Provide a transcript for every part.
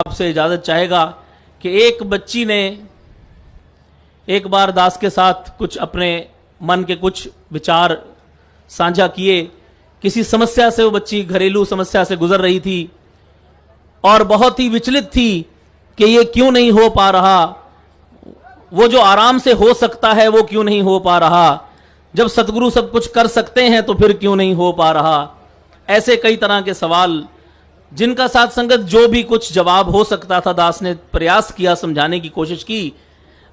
आपसे इजाजत चाहेगा कि एक बच्ची ने एक बार दास के साथ कुछ अपने मन के कुछ विचार साझा किए। किसी समस्या से वो बच्ची घरेलू समस्या से गुजर रही थी और बहुत ही विचलित थी कि ये क्यों नहीं हो पा रहा, वो जो आराम से हो सकता है वो क्यों नहीं हो पा रहा, जब सतगुरु सब कुछ कर सकते हैं तो फिर क्यों नहीं हो पा रहा। ऐसे कई तरह के सवाल जिनका साथ संगत जो भी कुछ जवाब हो सकता था दास ने प्रयास किया, समझाने की कोशिश की,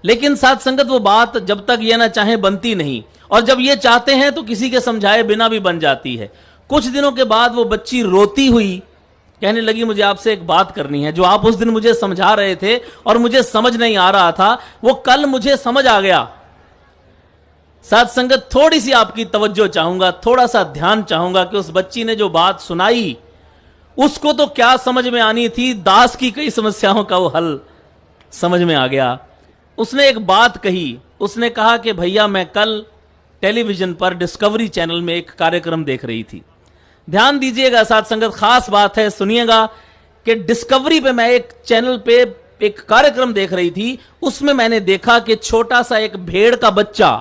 लेकिन साथ संगत वो बात जब तक ये ना चाहे बनती नहीं, और जब ये चाहते हैं तो किसी के समझाए बिना भी बन जाती है। कुछ दिनों के बाद वो बच्ची रोती हुई कहने लगी, मुझे आपसे एक बात करनी है, जो आप उस दिन मुझे समझा रहे थे और मुझे समझ नहीं आ रहा था वो कल मुझे समझ आ गया। साथ संगत थोड़ी सी आपकी तवज्जो चाहूंगा, थोड़ा सा ध्यान चाहूंगा कि उस बच्ची ने जो बात सुनाई उसको तो क्या समझ में आनी थी, दास की कई समस्याओं का वो हल समझ में आ गया। उसने एक बात कही, उसने कहा कि भैया मैं कल टेलीविजन पर डिस्कवरी चैनल में एक कार्यक्रम देख रही थी। ध्यान दीजिएगा साथ संगत, खास बात है, सुनिएगा कि डिस्कवरी पे मैं एक चैनल पे एक कार्यक्रम देख रही थी। उसमें मैंने देखा कि छोटा सा एक भेड़ का बच्चा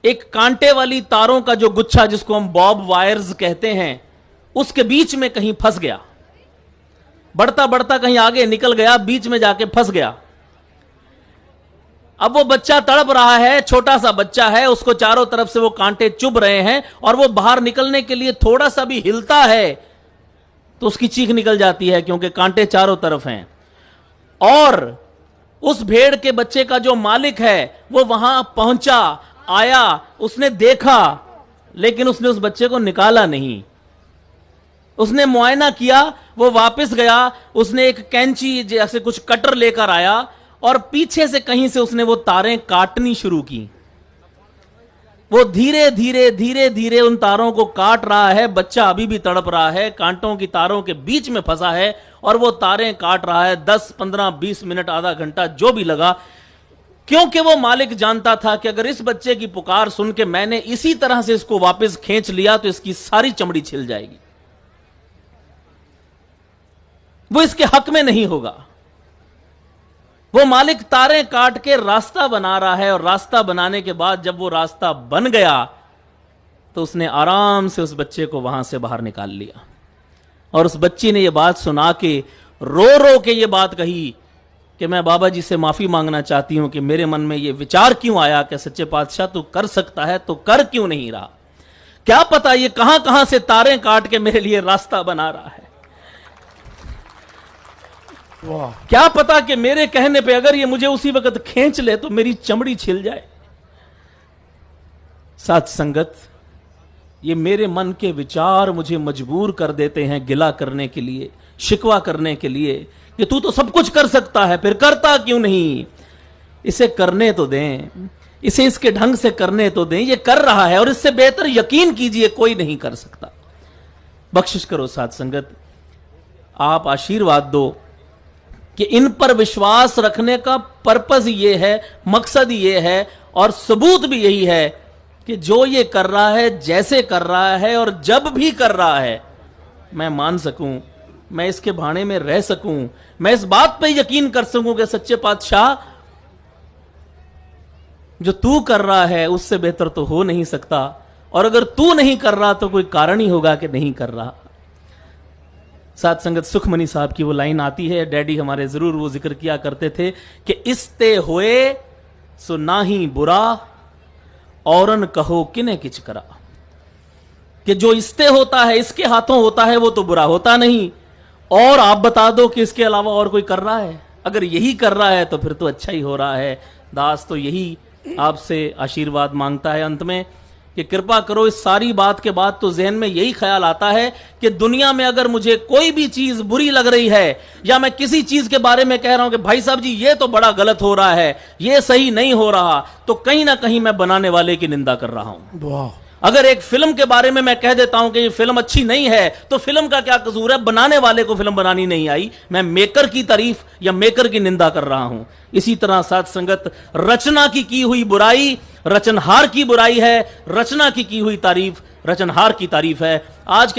एक कांटे वाली तारों का जो गुच्छा जिसको हम बॉब वायर्स कहते हैं उसके बीच में कहीं फंस गया। बढ़ता बढ़ता कहीं आगे निकल गया, बीच में जाके फंस गया। अब वो बच्चा तड़प रहा है, छोटा सा बच्चा है, उसको चारों तरफ से वो कांटे चुभ रहे हैं और वो बाहर निकलने के लिए थोड़ा सा भी हिलता है तो उसकी चीख निकल जाती है क्योंकि कांटे चारों तरफ हैं। और उस भेड़ के बच्चे का जो मालिक है वो वहां पहुंचा, आया, उसने देखा, लेकिन उसने उस बच्चे को निकाला नहीं। उसने मुआयना किया, वो वापस गया, उसने एक कैंची जैसे कुछ कटर लेकर आया और पीछे से कहीं से उसने वो तारें काटनी शुरू की। वो धीरे धीरे धीरे धीरे उन तारों को काट रहा है। बच्चा अभी भी तड़प रहा है, कांटों की तारों के बीच में फंसा है और वो तारें काट रहा है। 10, 15, 20 मिनट, आधा घंटा जो भी लगा, क्योंकि वो मालिक जानता था कि अगर इस बच्चे की पुकार सुन के मैंने इसी तरह से इसको वापस खींच लिया तो इसकी सारी चमड़ी छिल जाएगी, वो इसके हक में नहीं होगा। वो मालिक तारें काट के रास्ता बना रहा है और रास्ता बनाने के बाद जब वो रास्ता बन गया तो उसने आराम से उस बच्चे को वहां से बाहर निकाल लिया। और उस बच्ची ने ये बात सुना के रो रो के ये बात कही कि मैं बाबा जी से माफी मांगना चाहती हूं कि मेरे मन में ये विचार क्यों आया कि सच्चे पातशाह तू कर सकता है तो कर क्यों नहीं रहा। क्या पता ये कहां कहां से तारें काट के मेरे लिए रास्ता बना रहा है। क्या पता कि मेरे कहने पे अगर ये मुझे उसी वक्त खींच ले तो मेरी चमड़ी छिल जाए। साथ संगत, ये मेरे मन के विचार मुझे मजबूर कर देते हैं गिला करने के लिए, शिकवा करने के लिए कि तू तो सब कुछ कर सकता है, फिर करता क्यों नहीं। इसे करने तो दें, इसे इसके ढंग से करने तो दें। ये कर रहा है और इससे बेहतर यकीन कीजिए कोई नहीं कर सकता। बख्शिश करो साथ संगत, आप आशीर्वाद दो कि इन पर विश्वास रखने का पर्पस ये है, मकसद ये है और सबूत भी यही है कि जो ये कर रहा है, जैसे कर रहा है और जब भी कर रहा है, मैं मान सकूं, मैं इसके भाने में रह सकूं, मैं इस बात पे यकीन कर सकूं कि सच्चे पातशाह जो तू कर रहा है उससे बेहतर तो हो नहीं सकता, और अगर तू नहीं कर रहा तो कोई कारण ही होगा कि नहीं कर रहा। साथ संगत, सुखमनी साहब की वो लाइन आती है, डैडी हमारे जरूर वो जिक्र किया करते थे कि इस्ते होए सो ना ही बुरा औरन कहो किने किच करा। कि जो इस्ते होता है, इसके हाथों होता है, वो तो बुरा होता नहीं, और आप बता दो कि इसके अलावा और कोई कर रहा है। अगर यही कर रहा है तो फिर तो अच्छा ही हो रहा है। दास तो यही आपसे आशीर्वाद मांगता है अंत में कि कृपा करो। इस सारी बात के बाद तो जहन में यही ख्याल आता है कि दुनिया में अगर मुझे कोई भी चीज बुरी लग रही है या मैं किसी चीज के बारे में कह रहा हूं कि भाई साहब जी ये तो बड़ा गलत हो रहा है, ये सही नहीं हो रहा, तो कहीं ना कहीं मैं बनाने वाले की निंदा कर रहा हूं। अगर एक फिल्म के बारे में मैं कह देता हूं कि ये फिल्म अच्छी नहीं है तो फिल्म का क्या कसूर है, बनाने वाले को फिल्म बनानी नहीं आई, मैं मेकर की तारीफ या मेकर की निंदा कर रहा हूं। इसी तरह साथ संगत, रचना की हुई बुराई रचनहार की बुराई है, रचना की हुई तारीफ रचनहार की तारीफ है। आज